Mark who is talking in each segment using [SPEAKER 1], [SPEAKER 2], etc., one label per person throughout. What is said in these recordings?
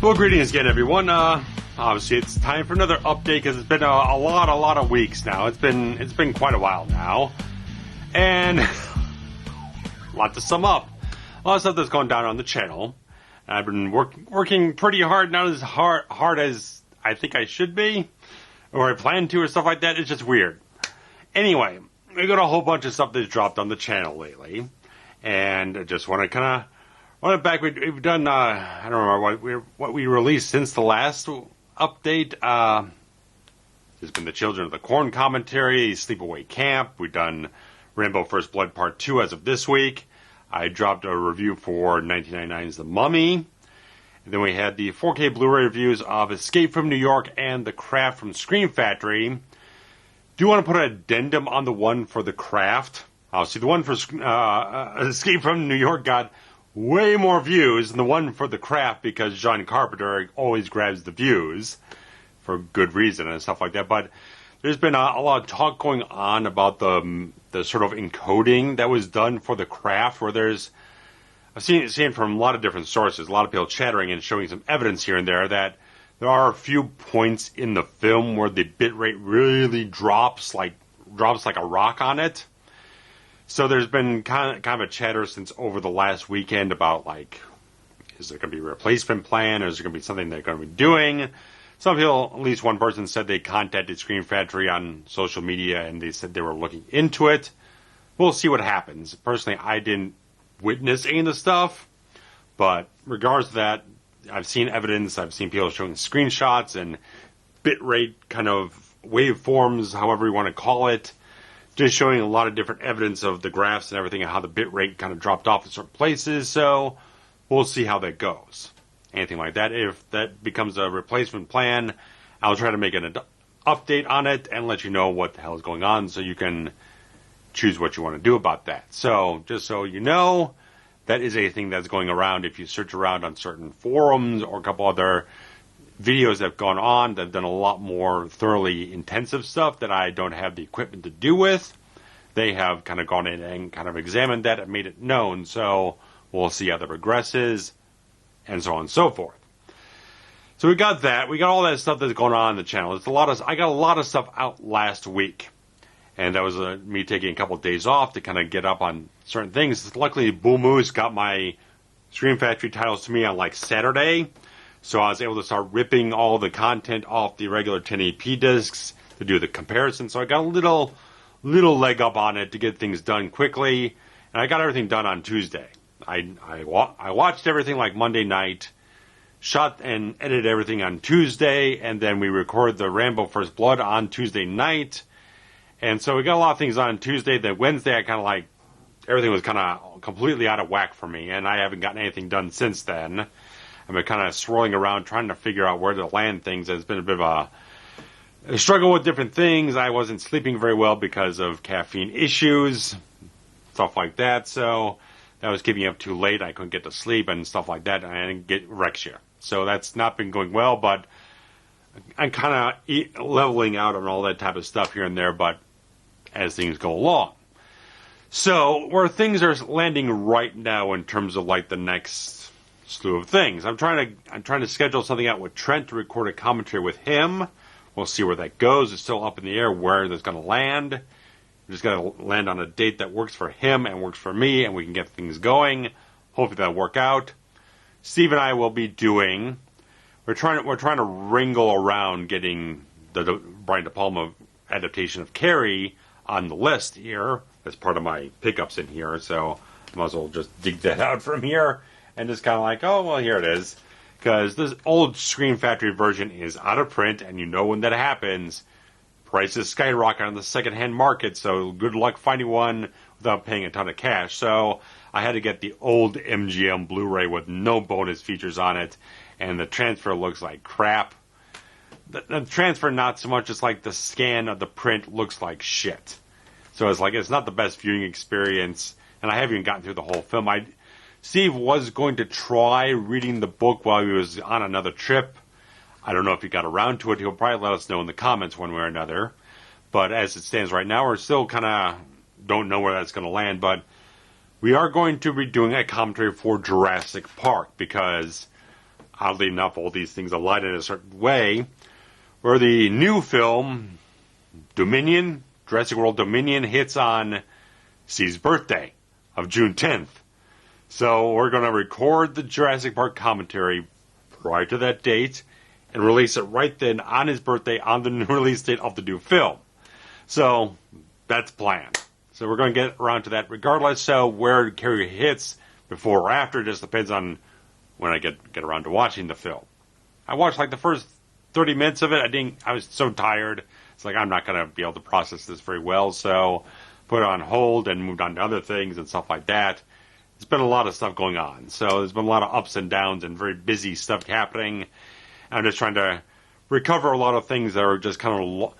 [SPEAKER 1] Well, greetings again, everyone. Obviously, it's time for another update because it's been a lot of weeks now. It's been quite a while now, and a lot to sum up. A lot of stuff that's going down on the channel. I've been working pretty hard, not as hard as I think I should be, or I plan to, or stuff like that. It's just weird. Anyway, we got a whole bunch of stuff that's dropped on the channel lately, and I just want to kind of run it back. We've done, I don't remember what we released since the last update. There's been the Children of the Corn commentary, Sleepaway Camp. We've done Rambo First Blood Part 2 as of this week. I dropped a review for 1999's The Mummy. And then we had the 4K Blu-ray reviews of Escape from New York and The Craft from Scream Factory. Do want to put an addendum on the one for The Craft. See, the one for Escape from New York got way more views than the one for The Craft because John Carpenter always grabs the views for good reason and stuff like that. But there's been a lot of talk going on about the sort of encoding that was done for The Craft, where I've seen it from a lot of different sources, a lot of people chattering and showing some evidence here and there that there are a few points in the film where the bitrate really drops like a rock on it. So there's been kind of a chatter since over the last weekend about, like, is there going to be a replacement plan, or is there going to be something they're going to be doing? Some people, at least one person, said they contacted Scream Factory on social media, and they said they were looking into it. We'll see what happens. Personally, I didn't witness any of the stuff, but regardless of that, I've seen evidence. I've seen people showing screenshots and bitrate kind of waveforms, however you want to call it, just showing a lot of different evidence of the graphs and everything and how the bitrate kind of dropped off in certain places. So we'll see how that goes. Anything like that. If that becomes a replacement plan, I'll try to make an update on it and let you know what the hell is going on so you can choose what you want to do about that. So just so you know, that is a thing that's going around. If you search around on certain forums or a couple other videos that have gone on that have done a lot more thoroughly intensive stuff that I don't have the equipment to do with, they have kind of gone in and kind of examined that and made it known. So we'll see how that progresses and so on and so forth. So we got that. We got all that stuff that's going on the channel. I got a lot of stuff out last week. And that was me taking a couple of days off to kind of get up on certain things. Luckily, Bull Moose got my Scream Factory titles to me on like Saturday. So I was able to start ripping all the content off the regular 1080p discs to do the comparison. So I got a little leg up on it to get things done quickly. And I got everything done on Tuesday. I watched everything like Monday night, shot and edited everything on Tuesday, and then we recorded the Rambo First Blood on Tuesday night. And so we got a lot of things on Tuesday. Then Wednesday, I kind of like, everything was kind of completely out of whack for me, and I haven't gotten anything done since then. I've been kind of swirling around trying to figure out where to land things. It's been a bit of a struggle with different things. I wasn't sleeping very well because of caffeine issues, stuff like that. So that was keeping me up too late. I couldn't get to sleep and stuff like that. And I didn't get Rexia. So that's not been going well, but I'm kind of leveling out on all that type of stuff here and there, but as things go along. So where things are landing right now in terms of like the next slew of things, I'm trying to schedule something out with Trent to record a commentary with him. We'll see where that goes. It's still up in the air where that's going to land. We're just going to land on a date that works for him and works for me, and we can get things going. Hopefully that'll work out. Steve and I will be doing. We're trying to wrangle around getting the Brian De Palma adaptation of Carrie on the list here as part of my pickups in here. So I might as well just dig that out from here and just kind of like, oh, well, here it is. Because this old Scream Factory version is out of print, and you know when that happens, prices skyrocket on the secondhand market, so good luck finding one without paying a ton of cash. So I had to get the old MGM Blu-ray with no bonus features on it, and the transfer looks like crap. The transfer not so much, it's like the scan of the print looks like shit. So it's like, it's not the best viewing experience, and I haven't even gotten through the whole film. Steve was going to try reading the book while he was on another trip. I don't know if he got around to it. He'll probably let us know in the comments one way or another. But as it stands right now, we're still kind of don't know where that's going to land. But we are going to be doing a commentary for Jurassic Park because oddly enough, all these things align in a certain way, where the new film, Dominion, Jurassic World Dominion, hits on Steve's birthday of June 10th. So we're going to record the Jurassic Park commentary prior to that date and release it right then on his birthday on the release date of the new film. So that's planned. So we're going to get around to that regardless. So where Carrie hits before or after just depends on when I get around to watching the film. I watched like the first 30 minutes of it. I was so tired. It's like I'm not going to be able to process this very well. So put it on hold and moved on to other things and stuff like that. It's been a lot of stuff going on. So there's been a lot of ups and downs and very busy stuff happening. I'm just trying to recover a lot of things that are just kind of...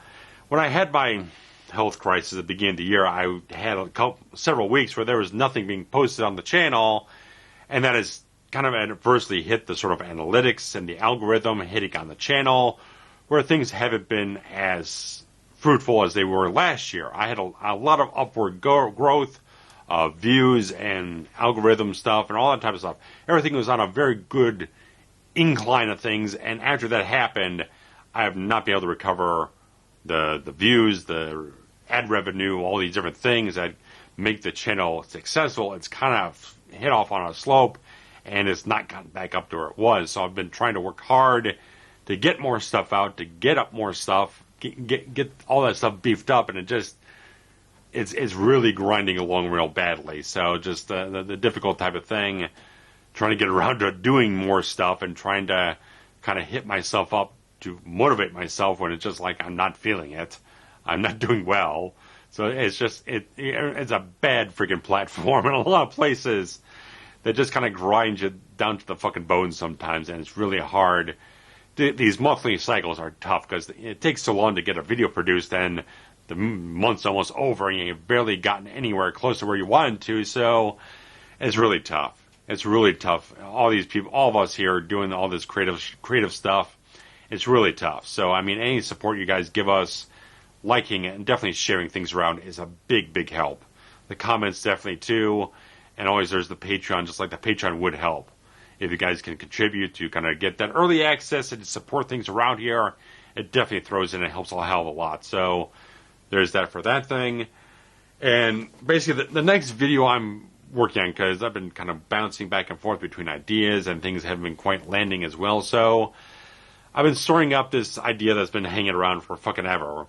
[SPEAKER 1] When I had my health crisis at the beginning of the year, I had several weeks where there was nothing being posted on the channel, and that has kind of adversely hit the sort of analytics and the algorithm hitting on the channel, where things haven't been as fruitful as they were last year. I had a lot of upward growth of views and algorithm stuff and all that type of stuff. Everything was on a very good incline of things, and after that happened, I have not been able to recover the views, the ad revenue, all these different things that make the channel successful. It's kind of hit off on a slope, and it's not gotten back up to where it was. So I've been trying to work hard to get more stuff out, to get up more stuff, get all that stuff beefed up, and it's really grinding along real badly. So just the difficult type of thing, trying to get around to doing more stuff and trying to kind of hit myself up to motivate myself when it's just like I'm not feeling it. I'm not doing well. So it's just, it's a bad freaking platform in a lot of places that just kind of grind you down to the fucking bone sometimes, and it's really hard. These monthly cycles are tough because it takes so long to get a video produced, and the month's almost over and you've barely gotten anywhere close to where you wanted to, so it's really tough. It's really tough. All these people, all of us here doing all this creative stuff, it's really tough. So, I mean, any support you guys give us, liking it and definitely sharing things around is a big, big help. The comments definitely too, and always there's the Patreon, just like the Patreon would help. If you guys can contribute to kind of get that early access and to support things around here, it definitely throws in and helps a hell of a lot. So there's that for that thing. And basically the next video I'm working on, because I've been kind of bouncing back and forth between ideas and things haven't been quite landing as well. So I've been storing up this idea that's been hanging around for fucking ever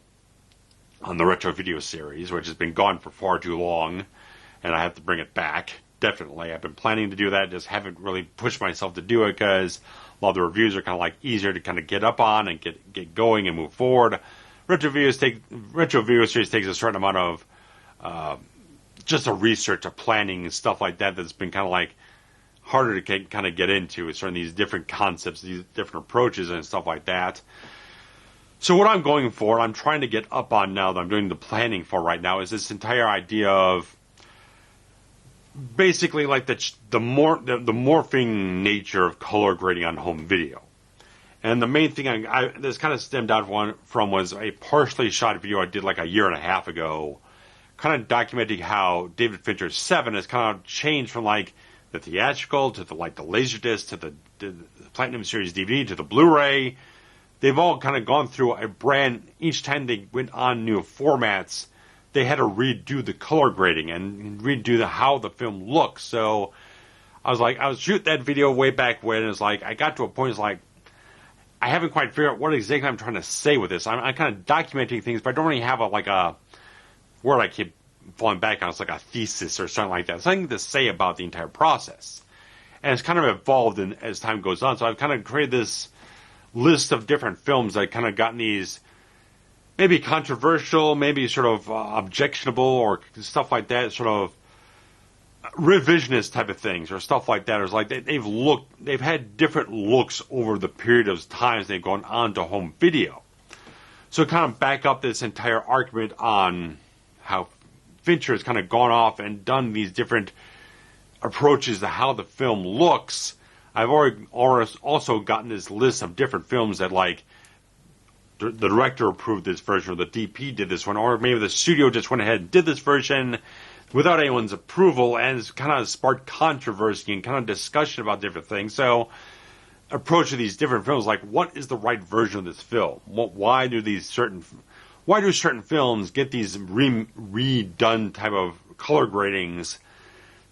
[SPEAKER 1] on the retro video series, which has been gone for far too long, and I have to bring it back. Definitely. I've been planning to do that, just haven't really pushed myself to do it because a lot of the reviews are kind of like easier to kind of get up on and get going and move forward. Retro video series takes a certain amount of just a research, a planning, and stuff like that that's been kind of like harder to kind of get into. It's certain these different concepts, these different approaches and stuff like that. So what I'm going for, I'm trying to get up on now that I'm doing the planning for right now, is this entire idea of basically like the morphing nature of color grading on home video. And the main thing this kind of stemmed out from was a partially shot video I did like a year and a half ago, kind of documenting how David Fincher's Seven has kind of changed from like the theatrical to the Laserdisc to the Platinum Series DVD to the Blu-ray. They've all kind of gone through a brand. Each time they went on new formats, they had to redo the color grading and redo how the film looks. So I was shooting that video way back when, and it's like I got to a point, it's like I haven't quite figured out what exactly I'm trying to say with this. I'm kind of documenting things, but I don't really have a word I keep falling back on. It's like a thesis or something like that. Something to say about the entire process. And it's kind of evolved as time goes on. So I've kind of created this list of different films that kind of gotten these maybe controversial, maybe sort of objectionable or stuff like that, sort of revisionist type of things or stuff like that. It's like they've had different looks over the period of times they've gone on to home video. So kind of back up this entire argument on how Fincher has kind of gone off and done these different approaches to how the film looks. I've already also gotten this list of different films that like the director approved this version or the DP did this one, or maybe the studio just went ahead and did this version without anyone's approval, and it's kind of sparked controversy and kind of discussion about different things. So approach to these different films, like what is the right version of this film? Why do certain films get these redone type of color gradings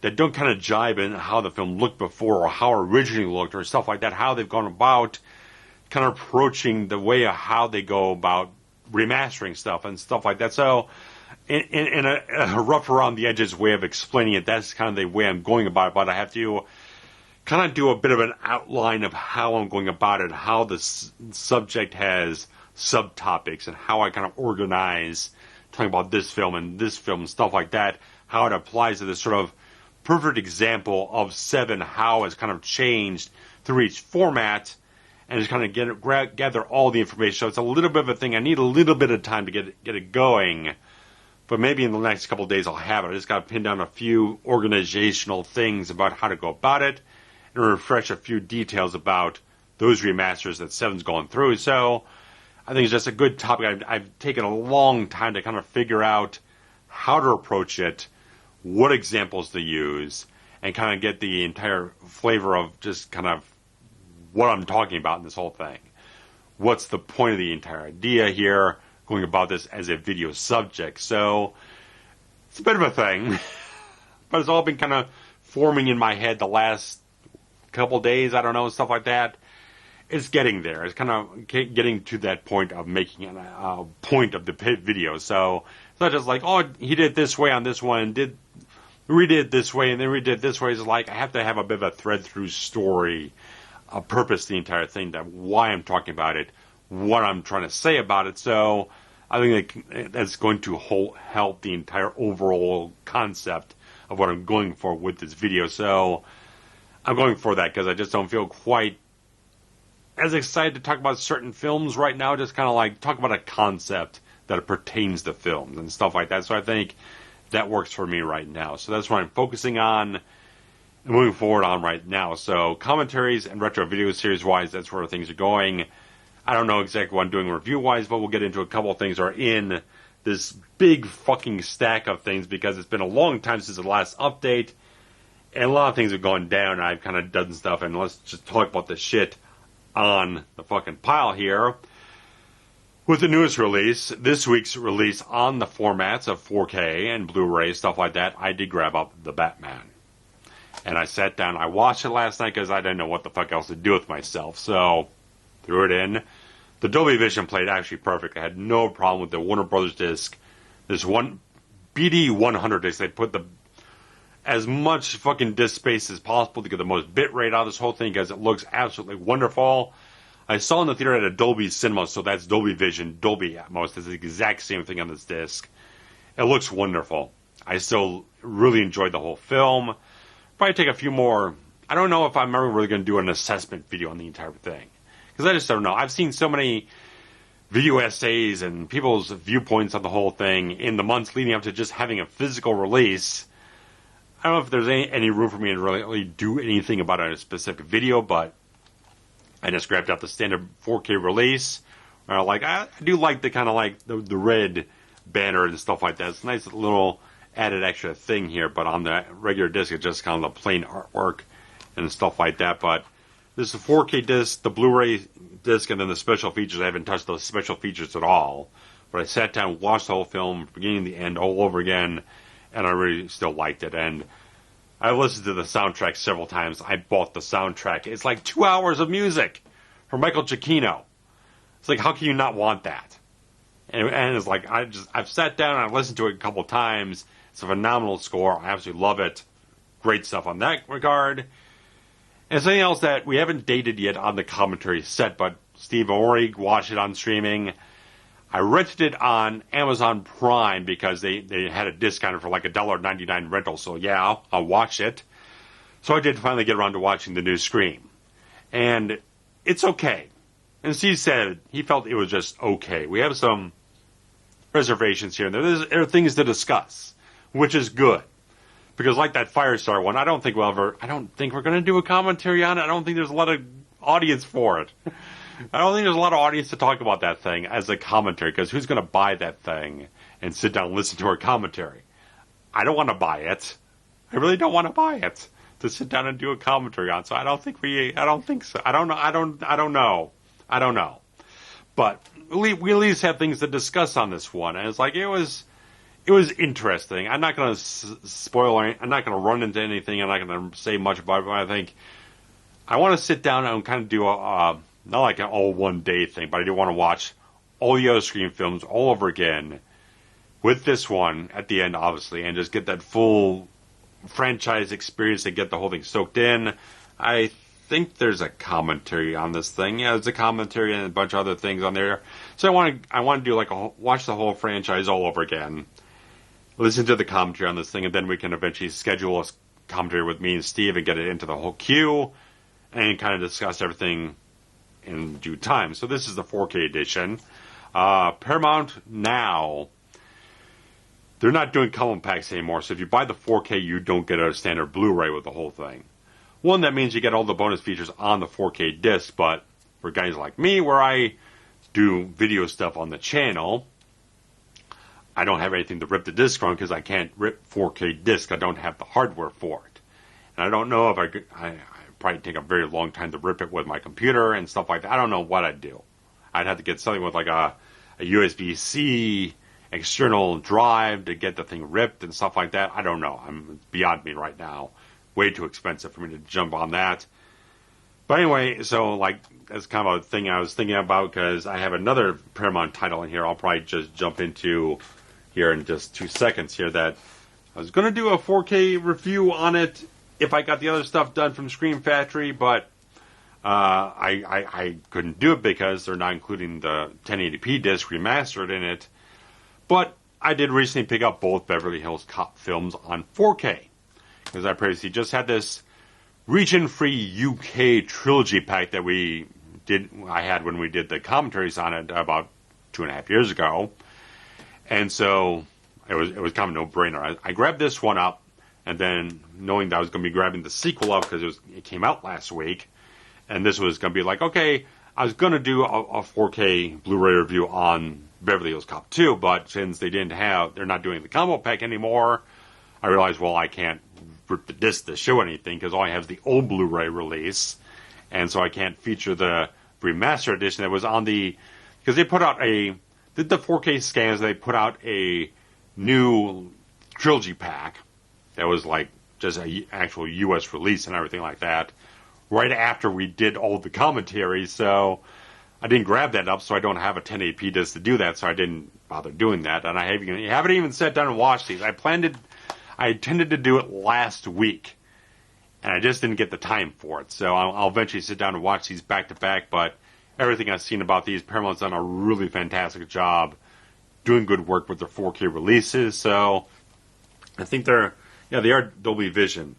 [SPEAKER 1] that don't kind of jibe in how the film looked before or how it originally looked or stuff like that, how they've gone about kind of approaching the way of how they go about remastering stuff and stuff like that. So in a rough around the edges way of explaining it, that's kind of the way I'm going about it, but I have to kind of do a bit of an outline of how I'm going about it, how the subject has subtopics, and how I kind of organize talking about this film and stuff like that, how it applies to this sort of perfect example of Seven, how it's kind of changed through each format, and just kind of gather all the information. So it's a little bit of a thing. I need a little bit of time to get it going, but maybe in the next couple of days I'll have it. I just got to pin down a few organizational things about how to go about it and refresh a few details about those remasters that Seven's going through. So I think it's just a good topic. I've taken a long time to kind of figure out how to approach it, what examples to use, and kind of get the entire flavor of just kind of what I'm talking about in this whole thing. What's the point of the entire idea here, going about this as a video subject. So it's a bit of a thing, but it's all been kind of forming in my head the last couple days, I don't know, stuff like that. It's getting there. It's kind of getting to that point of making a point of the video. So it's not just like, oh, he did this way on this one, and redid it this way, and then redid it this way. It's like I have to have a bit of a thread through story, a purpose, the entire thing, that why I'm talking about it, what I'm trying to say about it. So I think that's going to help the entire overall concept of what I'm going for with this video. So I'm going for that because I just don't feel quite as excited to talk about certain films right now, just kind of like talk about a concept that pertains to films and stuff like that. So I think that works for me right now. So that's what I'm focusing on and moving forward on right now. So commentaries and retro video series wise, that's where things are going. I don't know exactly what I'm doing review wise, but we'll get into a couple of things that are in this big fucking stack of things because it's been a long time since the last update and a lot of things have gone down and I've kind of done stuff, and let's just talk about the shit on the fucking pile here. With the newest release, this week's release on the formats of 4K and Blu-ray, stuff like that, I did grab up The Batman. And I sat down, I watched it last night because I didn't know what the fuck else to do with myself. So, threw it in. The Dolby Vision played actually perfect. I had no problem with the Warner Brothers disc. This one BD-100 disc, they put as much fucking disk space as possible to get the most bit rate out of this whole thing because it looks absolutely wonderful. I saw in the theater at a Dolby Cinema, so that's Dolby Vision, Dolby Atmos. It's the exact same thing on this disc. It looks wonderful. I still really enjoyed the whole film. Probably take a few more. I don't know if I'm ever really going to do an assessment video on the entire thing. Because I just don't know. I've seen so many video essays and people's viewpoints on the whole thing in the months leading up to just having a physical release. I don't know if there's any room for me to really do anything about a specific video, but I just grabbed out the standard 4K release. I do like the kind of like the red banner and stuff like that. It's a nice little added extra thing here, but on the regular disc, it's just kind of the plain artwork and stuff like that. But this is a 4K disc, the Blu-ray disc, and then the special features. I haven't touched those special features at all, but I sat down, watched the whole film, beginning to the end, all over again, and I really still liked it. And I listened to the soundtrack several times. I bought the soundtrack. It's like 2 hours of music from Michael Giacchino. It's like, how can you not want that? And it's like, I've sat down and I've listened to it a couple times. It's a phenomenal score. I absolutely love it. Great stuff on that regard. And something else that we haven't dated yet on the commentary set, but Steve already watched it on streaming. I rented it on Amazon Prime because they had a discount for like $1.99 rental. So yeah, I'll watch it. So I did finally get around to watching the new Scream. And it's okay. And Steve said he felt it was just okay. We have some reservations here and there. There are things to discuss, which is good. Because like that Firestar one, I don't think we're going to do a commentary on it. I don't think there's a lot of audience for it. I don't think there's a lot of audience to talk about that thing as a commentary, because who's going to buy that thing and sit down and listen to our commentary? I don't want to buy it. I really don't want to buy it. to sit down and do a commentary on. So I don't think so. I don't know. But we at least have things to discuss on this one. And it's like, it was interesting. I'm not going to spoil any, I'm not going to run into anything. I'm not going to say much about it, but I think I want to sit down and kind of do not like an all one day thing, but I do want to watch all the other Scream films all over again with this one at the end, obviously, and just get that full franchise experience and get the whole thing soaked in. I think there's a commentary on this thing. Yeah, there's a commentary and a bunch of other things on there. So I want to do like watch the whole franchise all over again, listen to the commentary on this thing, and then we can eventually schedule a commentary with me and Steve and get it into the whole queue and kind of discuss everything in due time. So this is the 4K edition. Paramount now, they're not doing column packs anymore, so if you buy the 4K, you don't get a standard Blu-ray with the whole thing. One, that means you get all the bonus features on the 4K disc, but for guys like me, where I do video stuff on the channel, I don't have anything to rip the disc from because I can't rip 4K disc. I don't have the hardware for it. And I don't know if I probably take a very long time to rip it with my computer and stuff like that. I don't know what I'd do. I'd have to get something with like a USB-C external drive to get the thing ripped and stuff like that. I don't know. It's beyond me right now. Way too expensive for me to jump on that. But anyway, so like that's kind of a thing I was thinking about because I have another Paramount title in here. I'll probably just jump into here in just 2 seconds here that I was going to do a 4K review on it if I got the other stuff done from Scream Factory, but I couldn't do it because they're not including the 1080p disc remastered in it. But I did recently pick up both Beverly Hills Cop films on 4K because I previously just had this region-free UK trilogy pack that I had when we did the commentaries on it about 2.5 years ago. And so it was kind of a no-brainer. I grabbed this one up, and then knowing that I was going to be grabbing the sequel up because it came out last week, and this was going to be like, okay, I was going to do a 4K Blu-ray review on Beverly Hills Cop 2, but since they're not doing the combo pack anymore, I realized, well, I can't rip the disc to show anything because all I have is the old Blu-ray release, and so I can't feature the remastered edition that was on because they put out did the 4K scans, they put out a new trilogy pack that was like just an actual U.S. release and everything like that right after we did all the commentaries, so I didn't grab that up, so I don't have a 1080p disc to do that, so I didn't bother doing that, and I haven't even sat down and watched these. I intended to do it last week, and I just didn't get the time for it, so I'll eventually sit down and watch these back to back, but everything I've seen about these, Paramount's done a really fantastic job doing good work with their 4K releases, so I think they are Dolby Vision.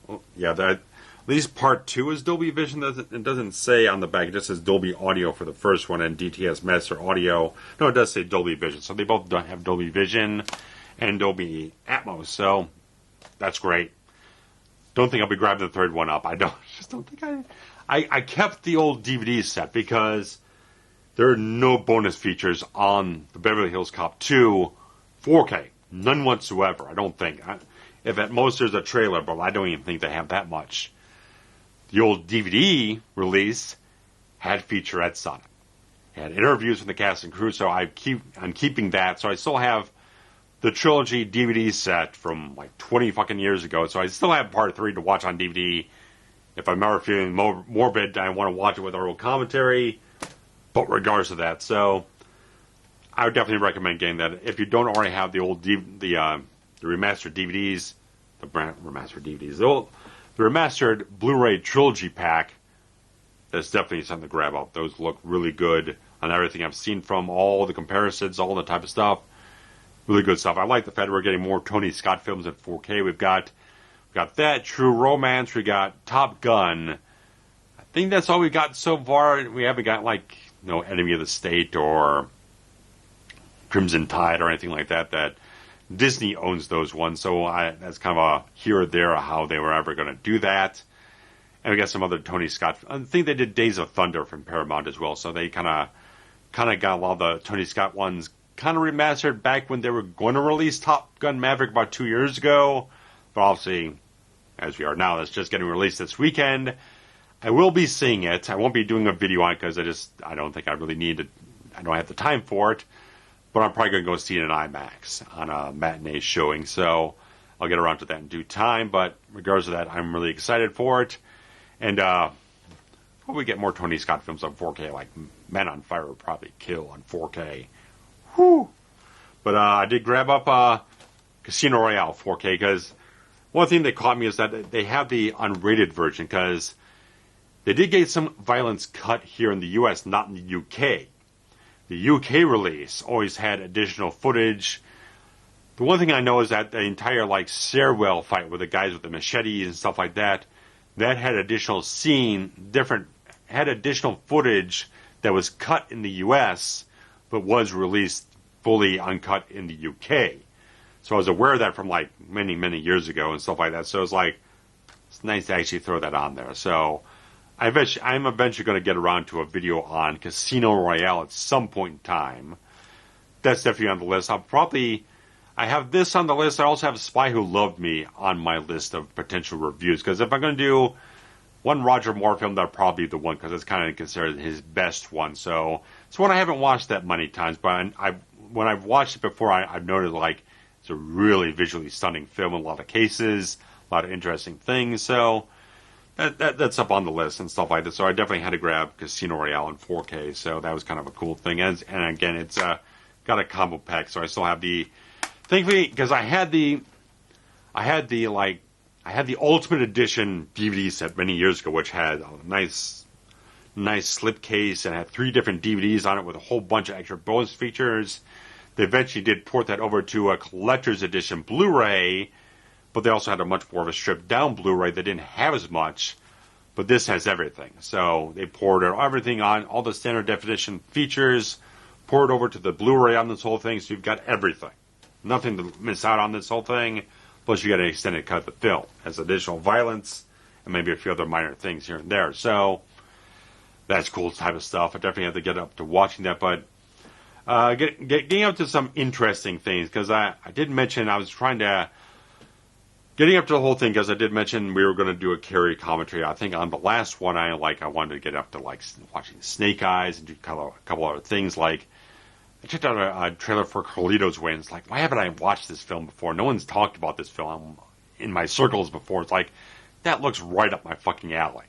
[SPEAKER 1] At least part 2 is Dolby Vision. It doesn't say on the back. It just says Dolby Audio for the first one and DTS Master Audio. No, it does say Dolby Vision. So they both have Dolby Vision and Dolby Atmos. So that's great. Don't think I'll be grabbing the third one up. I just don't think I kept the old DVD set because there are no bonus features on the Beverly Hills Cop 2 4K. None whatsoever, I don't think. If at most there's a trailer, but I don't even think they have that much. The old DVD release had featurettes on it. It had interviews with the cast and crew, so I'm keeping that. So I still have the trilogy DVD set from like 20 fucking years ago. So I still have part 3 to watch on DVD. If I'm ever feeling morbid, I want to watch it with our old commentary. But regardless of that, so I would definitely recommend getting that. If you don't already have the old the remastered DVDs, the remastered Blu-ray trilogy pack, that's definitely something to grab up. Those look really good on everything I've seen from all the comparisons, all the type of stuff. Really good stuff. I like the fact we're getting more Tony Scott films in 4K. We've got that, True Romance. We got Top Gun. I think that's all we got so far. We haven't got like Enemy of the State or Crimson Tide or anything like that. That Disney owns those ones, so that's kind of a here or there how they were ever going to do that. And we got some other Tony Scott. I think they did Days of Thunder from Paramount as well, so they kind of got a lot of the Tony Scott ones kind of remastered back when they were going to release Top Gun Maverick about 2 years ago. But obviously, as we are now. That's just getting released this weekend. I will be seeing it. I won't be doing a video on it because I don't think I really need it. I don't have the time for it. But I'm probably going to go see it in IMAX on a matinee showing. So I'll get around to that in due time. But regardless of that, I'm really excited for it. And probably get more Tony Scott films on 4K, like Men on Fire would probably kill on 4K. Whew. But I did grab up Casino Royale 4K because one thing that caught me is that they have the unrated version because they did get some violence cut here in the U.S., not in the UK. The UK release always had additional footage. The one thing I know is that the entire stairwell fight with the guys with the machetes and stuff like that, that had additional had additional footage that was cut in the US, but was released fully uncut in the UK. So I was aware of that from many, many years ago and stuff like that. So it's nice to actually throw that on there. So I'm eventually going to get around to a video on Casino Royale at some point in time. That's definitely on the list. I have this on the list. I also have Spy Who Loved Me on my list of potential reviews. Because if I'm going to do one Roger Moore film, that'll probably be the one, because it's kind of considered his best one. So it's one I haven't watched that many times, but when I've watched it before, I've noticed it's a really visually stunning film in a lot of cases, a lot of interesting things. So that's up on the list and stuff like that. So I definitely had to grab Casino Royale in 4K. So that was kind of a cool thing. And again, it's got a combo pack, so I still have the. Thankfully, because I had the Ultimate Edition DVD set many years ago, which had a nice slipcase and had 3 different DVDs on it with a whole bunch of extra bonus features. They eventually did port that over to a collector's edition Blu-ray, but they also had a much more of a stripped down Blu-ray that didn't have as much, but this has everything. So they ported everything on, all the standard definition features, poured over to the Blu-ray on this whole thing, so you've got everything. Nothing to miss out on this whole thing. Plus, you got an extended cut of the film. Has additional violence and maybe a few other minor things here and there. So, that's cool type of stuff. I definitely have to get up to watching that. But getting up to some interesting things, because I did mention I was trying to. Getting up to the whole thing, because I did mention we were going to do a Carrie commentary. I think on the last one, I wanted to get up to watching Snake Eyes and do a couple other things I checked out a trailer for Carlito's Way, and it's why haven't I watched this film before? No one's talked about this film in my circles before. It's that looks right up my fucking alley.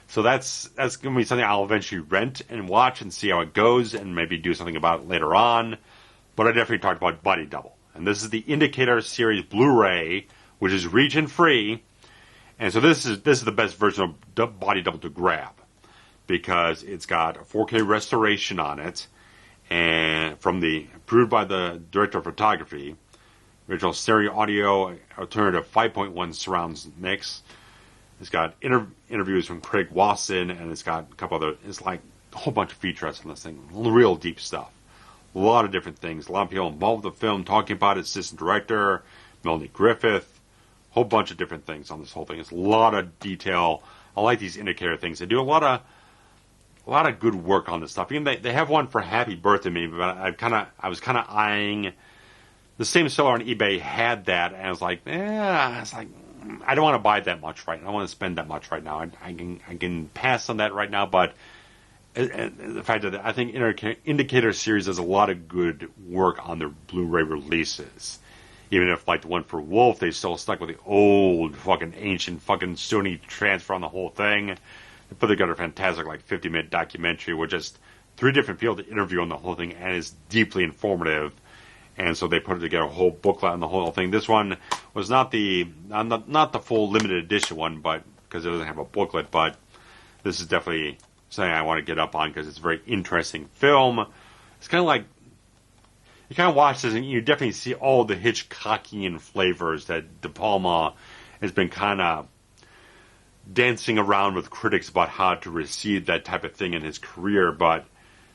[SPEAKER 1] So that's going to be something I'll eventually rent and watch and see how it goes and maybe do something about it later on. But I definitely talked about Body Double. And this is the Indicator series Blu-ray, which is region-free. And so this is the best version of Body Double to grab, because it's got a 4K restoration on it, and approved by the director of photography, original stereo audio, alternative 5.1 surrounds mix. It's got interviews from Craig Wasson, and it's got a couple other. It's a whole bunch of featurettes on this thing, real deep stuff. A lot of different things. A lot of people involved with the film talking about it. Assistant director Melanie Griffith, a whole bunch of different things on this whole thing. It's a lot of detail. I like these indicator things. They do a lot of good work on this stuff. Even they have one for Happy Birthday Me, but I was kind of eyeing. The same seller on eBay had that, and I was I don't want to buy that much right now. I don't want to spend that much right now. I can pass on that right now, but the fact that I think Indicator series does a lot of good work on their Blu-ray releases. Even if, the one for Wolf, they still stuck with the old fucking ancient fucking Sony transfer on the whole thing. They put together a fantastic 50-minute documentary with just 3 different people to interview on the whole thing, and it's deeply informative. And so they put together a whole booklet on the whole thing. This one was not the full limited edition one, but because it doesn't have a booklet. But this is definitely something I want to get up on because it's a very interesting film. It's kind of you kind of watch this and you definitely see all the Hitchcockian flavors that De Palma has been kind of dancing around with critics about how to receive that type of thing in his career, but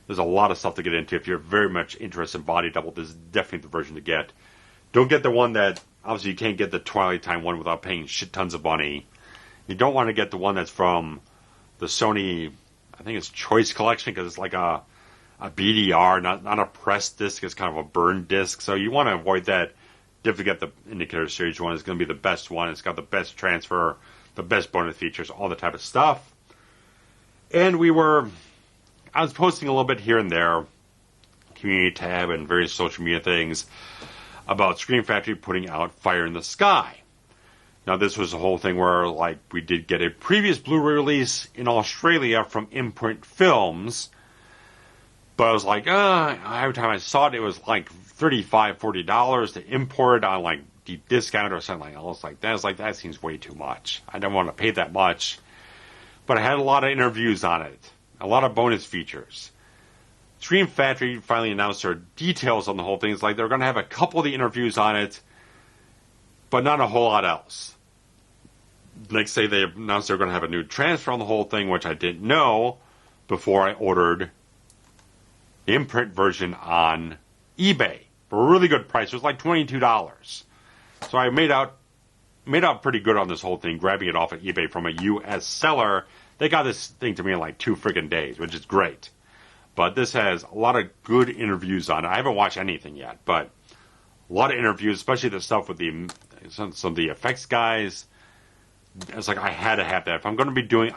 [SPEAKER 1] there's a lot of stuff to get into. If you're very much interested in Body Double, this is definitely the version to get. Don't get the one that, obviously you can't get the Twilight Time one without paying shit tons of money. You don't want to get the one that's from the Sony, I think it's Choice Collection, because it's a BDR, not a press disc, it's kind of a burn disc, so you want to avoid that. definitely got the Indicator Series one. It's going to be the best one. It's got the best transfer, the best bonus features, all the type of stuff. And I was posting a little bit here and there, community tab and various social media things, about Screen Factory putting out Fire in the Sky. Now, this was a whole thing where, like, we did get a previous Blu-ray release in Australia from Imprint Films, but I was like, every time I saw it, it was like $35, $40 to import on, like, deep discount or something else like that. I was like, that seems way too much. I don't want to pay that much. But I had a lot of interviews on it, a lot of bonus features. Screen Factory finally announced their details on the whole thing. It's like they're going to have a couple of the interviews on it, but not a whole lot else. Like, say they announced they're going to have a new transfer on the whole thing, which I didn't know before I ordered the imprint version on eBay for a really good price. It was like $22. So I made out pretty good on this whole thing, grabbing it off of eBay from a U.S. seller. They got this thing to me in like 2 friggin' days, which is great. But this has a lot of good interviews on it. I haven't watched anything yet, but a lot of interviews, especially the stuff with some of the effects guys. It's like I had to have that. If I'm going to be doing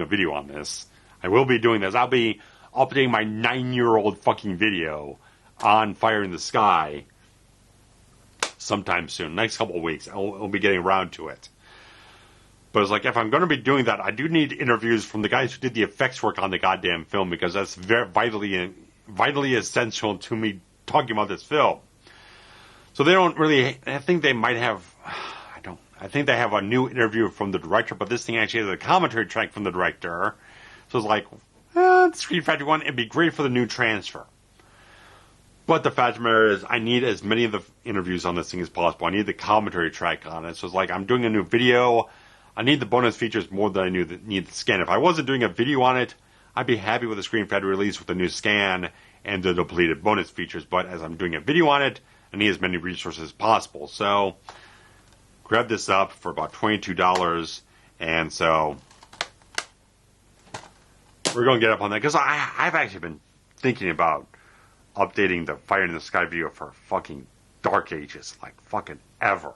[SPEAKER 1] a video on this. I will be doing this. I'll be updating my 9-year-old fucking video on Fire in the Sky sometime soon. Next couple of weeks, I'll be getting around to it. But it's like, if I'm going to be doing that, I do need interviews from the guys who did the effects work on the goddamn film, because that's very vitally essential to me talking about this film. So they don't really. I think they might have. I think they have a new interview from the director, but this thing actually has a commentary track from the director. So it's like, Screen Factory 1, it'd be great for the new transfer. But the fact of the matter is, I need as many of the interviews on this thing as possible. I need the commentary track on it. So it's like, I'm doing a new video. I need the bonus features more than I need the scan. If I wasn't doing a video on it, I'd be happy with the Screen Factory release with the new scan and the depleted bonus features. But as I'm doing a video on it, I need as many resources as possible. So grab this up for about $22. And so we're going to get up on that, because I've actually been thinking about updating the Fire in the Sky video for fucking dark ages, like fucking ever.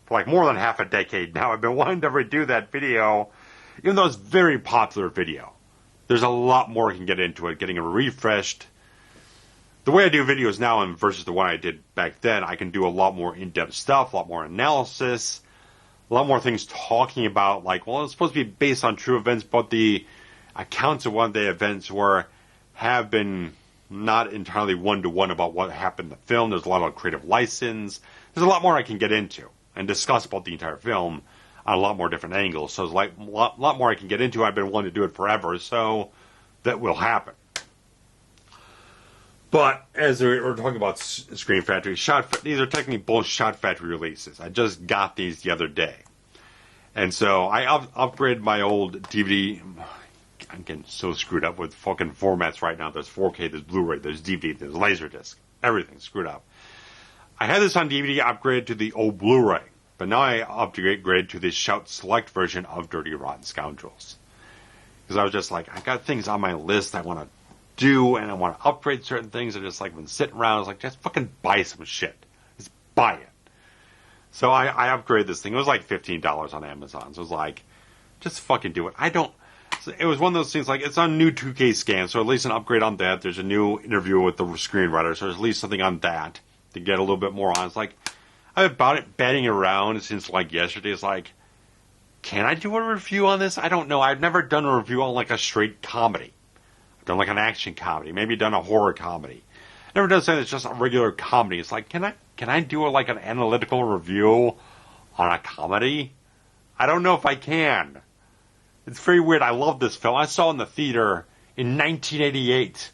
[SPEAKER 1] For like more than half a decade now, I've been wanting to redo that video, even though it's a very popular video. There's a lot more I can get into it, getting it refreshed. The way I do videos now and versus the one I did back then, I can do a lot more in-depth stuff, a lot more analysis, a lot more things talking about, like, well, it's supposed to be based on true events, but the accounts of one of the events have been not entirely one-to-one about what happened in the film. There's a lot of creative license. There's a lot more I can get into and discuss about the entire film on a lot more different angles. So there's like a lot more I can get into. I've been wanting to do it forever, so that will happen. But as we're talking about Screen Factory, these are technically both Shot Factory releases. I just got these the other day. And so I upgraded my old DVD. I'm getting so screwed up with fucking formats right now. There's 4K, there's Blu-ray, there's DVD, there's Laserdisc. Everything's screwed up. I had this on DVD upgraded to the old Blu-ray. But now I upgraded to this Shout Select version of Dirty Rotten Scoundrels. Because I was just like, I got things on my list I want to do, and I want to upgrade certain things. I just like been sitting around. I was like, just fucking buy some shit. Just buy it. So I upgraded this thing. It was like $15 on Amazon. So it was like, just fucking do it. It was one of those things like, it's on new 2K scan, so at least an upgrade on that. There's a new interview with the screenwriter, so there's at least something on that to get a little bit more on. It's like, I've been batting around since like yesterday. It's like, can I do a review on this? I don't know. I've never done a review on like a straight comedy. I've done like an action comedy, maybe done a horror comedy. Never done something that's just a regular comedy. It's like, can I do like an analytical review on a comedy? I don't know if I can. It's very weird. I love this film. I saw it in the theater in 1988.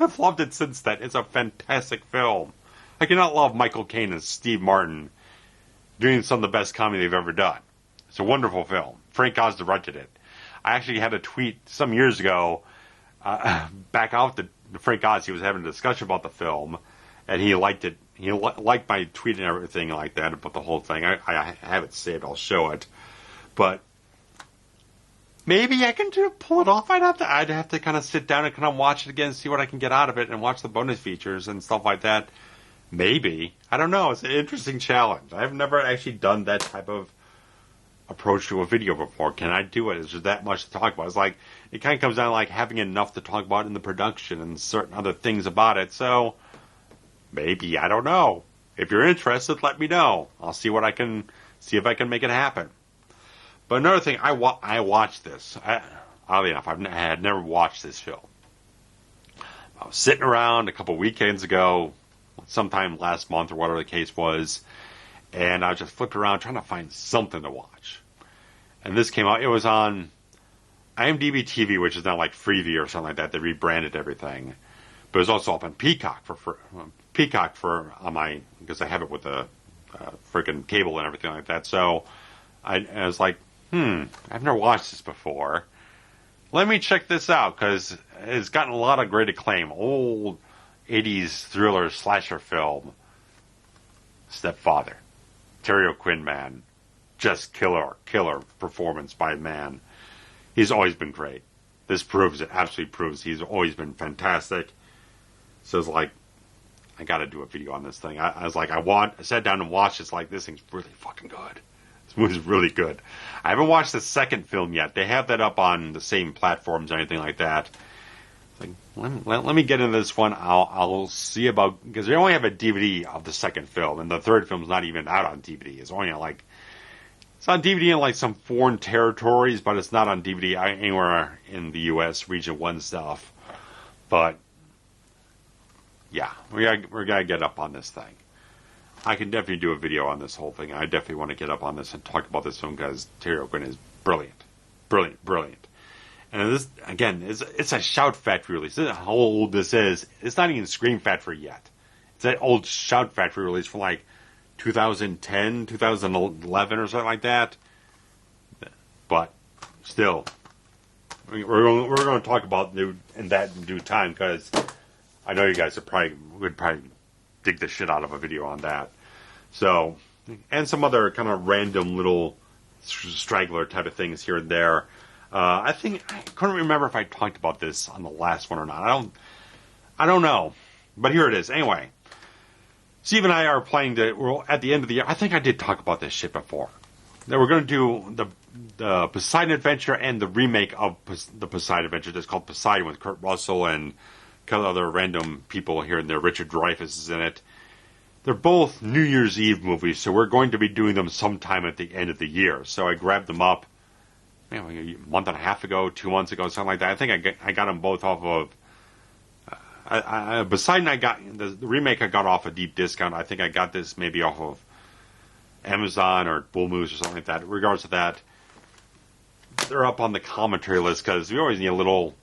[SPEAKER 1] I've loved it since then. It's a fantastic film. I cannot love Michael Caine and Steve Martin doing some of the best comedy they've ever done. It's a wonderful film. Frank Oz directed it. I actually had a tweet some years ago, back out to Frank Oz. He was having a discussion about the film, and he liked it. He liked my tweet and everything like that about the whole thing. I have it saved. I'll show it. But maybe I can pull it off. I'd have to kind of sit down and kind of watch it again, see what I can get out of it, and watch the bonus features and stuff like that. Maybe. I don't know. It's an interesting challenge. I've never actually done that type of approach to a video before. Can I do it? Is there that much to talk about? It's like, it kind of comes down to like having enough to talk about in the production and certain other things about it. So, maybe. I don't know. If you're interested, let me know. I'll see what I can, see if I can make it happen. But another thing, I watched this. Oddly enough, I had never watched this film. I was sitting around a couple weekends ago, sometime last month or whatever the case was, and I just flipped around trying to find something to watch. And this came out. It was on IMDb TV, which is now like Freevee or something like that. They rebranded everything. But it was also up on Peacock on my, because I have it with a freaking cable and everything like that. So I was like, I've never watched this before. Let me check this out, because it's gotten a lot of great acclaim. Old 80s thriller slasher film. Stepfather. Terry O'Quinn, man. Just killer performance by man. He's always been great. This proves it. Absolutely proves he's always been fantastic. So it's like, I got to do a video on this thing. I was like, I sat down and watched it. It's like, this thing's really fucking good. This movie's really good. I haven't watched the second film yet. They have that up on the same platforms or anything like that. It's like, let me get into this one. I'll see about, because they only have a DVD of the second film, and the third film's not even out on DVD. It's only like, it's on DVD in like some foreign territories, but it's not on DVD anywhere in the U.S. Region 1 stuff. But yeah, we're gonna get up on this thing. I can definitely do a video on this whole thing. I definitely want to get up on this and talk about this film, because Terry O'Quinn is brilliant. Brilliant. And this, again, it's a Shout Factory release. This is how old this is. It's not even Scream Factory yet. It's that old Shout Factory release from like 2010, 2011 or something like that. But still, we're going to talk about that in due time, because I know you guys would probably dig the shit out of a video on that. So, and some other kind of random little straggler type of things here and there. I think I couldn't remember if I talked about this on the last one or not. I don't know, but here it is. Anyway, Steve and I are planning we're at the end of the year. I think I did talk about this shit before. That we're going to do the Poseidon Adventure and the remake of the Poseidon Adventure. That's called Poseidon, with Kurt Russell and a couple other random people here and there. Richard Dreyfuss is in it. They're both New Year's Eve movies, so we're going to be doing them sometime at the end of the year. So I grabbed them up a month and a half ago, 2 months ago, something like that. I think I got them both off of Poseidon. I got the remake. I got off a deep discount. I think I got this maybe off of Amazon or Bull Moose or something like that. In regards to that, they're up on the commentary list, because we always need a little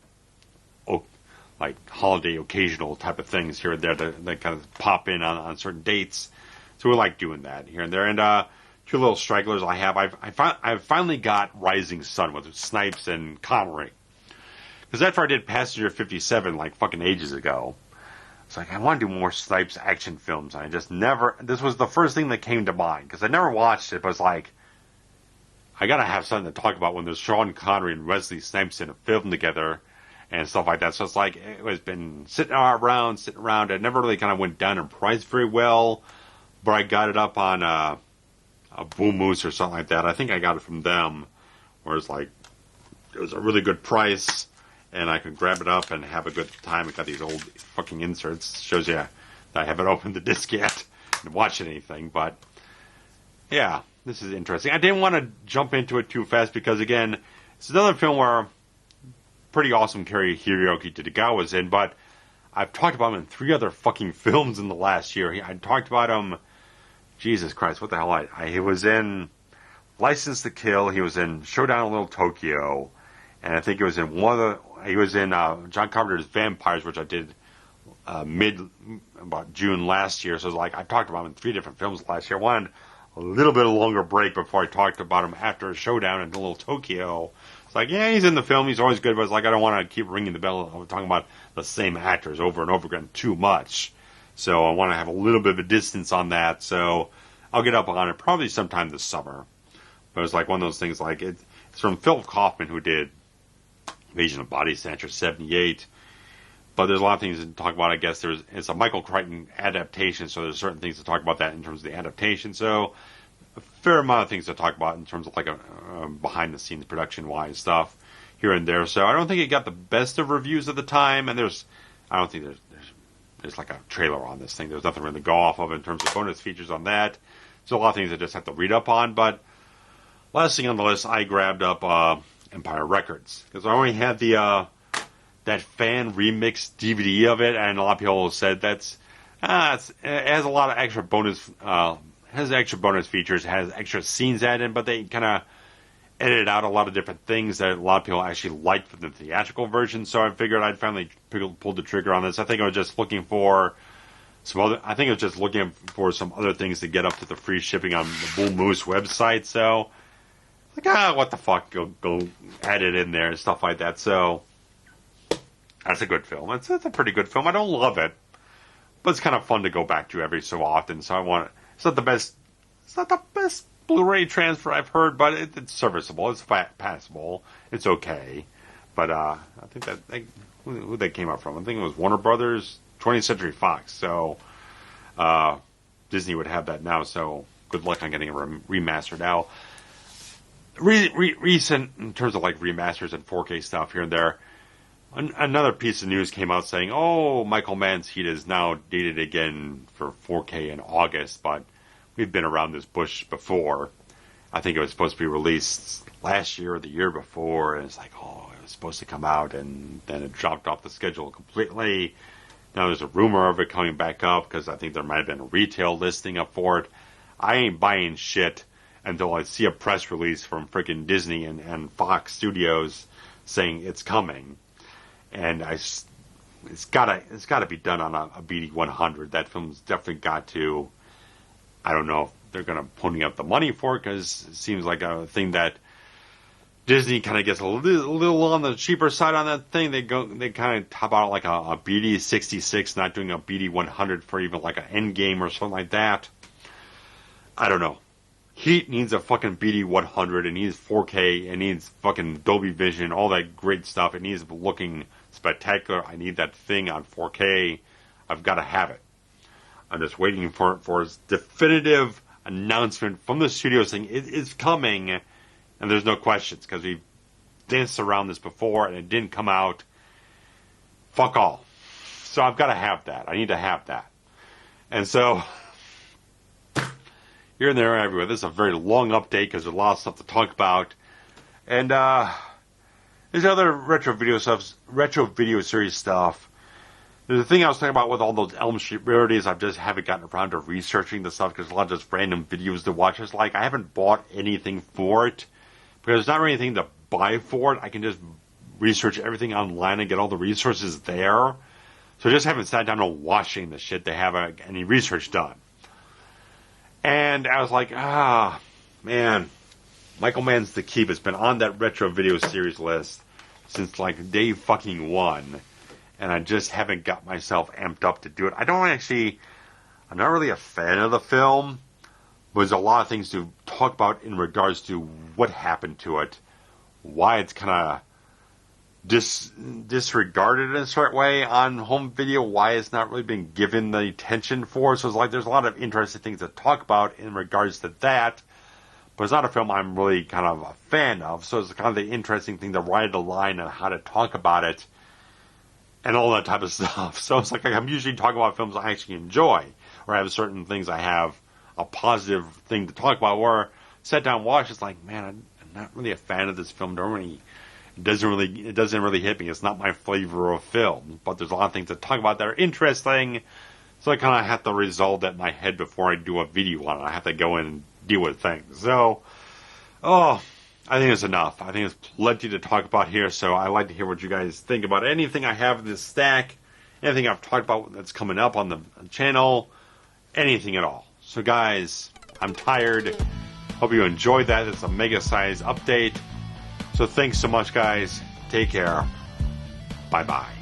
[SPEAKER 1] like holiday occasional type of things here and there that kind of pop in on certain dates. So we like doing that here and there. And two little stragglers I have. I've finally got Rising Sun with Snipes and Connery. Because after I did Passenger 57 like fucking ages ago, it's like, I want to do more Snipes action films. And I just never, this was the first thing that came to mind. Because I never watched it, but it's like, I gotta have something to talk about when there's Sean Connery and Wesley Snipes in a film together and stuff like that. So it's like, it was been sitting around. It never really kind of went down in price very well. But I got it up on a Boom Moose or something like that. I think I got it from them, where it's like, it was a really good price, and I could grab it up and have a good time. It got these old fucking inserts. Shows you that I haven't opened the disc yet and watched anything. But yeah, this is interesting. I didn't want to jump into it too fast, because again, it's another film where pretty awesome Hiroyuki Tadagawa was in, but I've talked about him in 3 other fucking films in the last year. I talked about him, Jesus Christ, what the hell? He was in License to Kill. He was in Showdown in Little Tokyo, and I think he was in John Carpenter's Vampires, which I did about June last year. So it's like, I talked about him in 3 different films last year. I wanted a little bit of a longer break before I talked about him after Showdown in Little Tokyo. It's like, yeah, he's in the film. He's always good, but it's like, I don't want to keep ringing the bell. I'm talking about the same actors over and over again too much. So I want to have a little bit of a distance on that. So I'll get up on it probably sometime this summer. But it's like one of those things, like, it's from Philip Kaufman, who did Invasion of Body Snatchers 78. But there's a lot of things to talk about. I guess it's a Michael Crichton adaptation, so there's certain things to talk about that in terms of the adaptation. So a fair amount of things to talk about in terms of like a behind the scenes production wise stuff here and there. So I don't think it got the best of reviews at the time, and I don't think there's like a trailer on this thing. There's nothing really to go off of in terms of bonus features on that. So a lot of things I just have to read up on. But last thing on the list, I grabbed up Empire Records because I only had the that fan remix DVD of it, and a lot of people said it has a lot of extra bonus has extra bonus features, has extra scenes added, but they kind of edited out a lot of different things that a lot of people actually liked from the theatrical version. So I figured I'd finally pulled the trigger on this. I think I was just looking for some other things to get up to the free shipping on the Bull Moose website. So like, what the fuck, go add it in there and stuff like that. So that's a good film. It's a pretty good film. I don't love it, but it's kind of fun to go back to every so often. So it's not the best Blu-ray transfer I've heard, but it's serviceable. It's passable. It's okay. But I think who they came out from? I think it was Warner Brothers, 20th Century Fox. So Disney would have that now. So good luck on getting a remaster now. Recent in terms of like remasters and 4K stuff here and there. Another piece of news came out saying, Michael Mann's Heat is now dated again for 4K in August, but we've been around this bush before. I think it was supposed to be released last year or the year before, and it's like, it was supposed to come out, and then it dropped off the schedule completely. Now there's a rumor of it coming back up, because I think there might have been a retail listing up for it. I ain't buying shit until I see a press release from freaking Disney and Fox Studios saying it's coming. And it's gotta be done on a BD-100. That film's definitely got to. I don't know if they're gonna pony up the money for it, because it seems like a thing that Disney kind of gets a little on the cheaper side on that thing. They kind of top out like a BD-66, not doing a BD-100 for even like an Endgame or something like that. I don't know. Heat needs a fucking BD-100. It needs 4K. It needs fucking Dolby Vision. All that great stuff. It needs looking spectacular. I need that thing on 4K. I've got to have it. I'm just waiting for its definitive announcement from the studio saying it is coming. And there's no questions, because we've danced around this before and it didn't come out. Fuck all. So I've got to have that. I need to have that. And so here and there, everywhere. This is a very long update because there's a lot of stuff to talk about. And there's other retro video series stuff. There's a thing I was talking about with all those Elm Street rarities. I just haven't gotten around to researching the stuff because there's a lot of just random videos to watch. It's like I haven't bought anything for it because there's not really anything to buy for it. I can just research everything online and get all the resources there. So I just haven't sat down and watching the shit to have any research done. And I was like, man, Michael Mann's The Keep has been on that retro video series list since like day fucking one. And I just haven't got myself amped up to do it. I'm not really a fan of the film. There's a lot of things to talk about in regards to what happened to it, why it's kind of disregarded in a certain way on home video, why it's not really been given the attention for. So it's like there's a lot of interesting things to talk about in regards to that, but it's not a film I'm really kind of a fan of. So it's kind of the interesting thing to ride the line on how to talk about it and all that type of stuff. So it's like I'm usually talking about films I actually enjoy, or I have certain things I have a positive thing to talk about, or sit down and watch, it's like, man, I'm not really a fan of this film. It doesn't really hit me. It's not my flavor of film. But there's a lot of things to talk about that are interesting. So I kind of have to resolve that in my head before I do a video on it. I have to go in and deal with things. So, I think it's enough. I think it's plenty to talk about here. So I'd like to hear what you guys think about anything I have in this stack, anything I've talked about that's coming up on the channel, anything at all. So guys, I'm tired. Hope you enjoyed that. It's a mega size update. So thanks so much, guys. Take care. Bye-bye.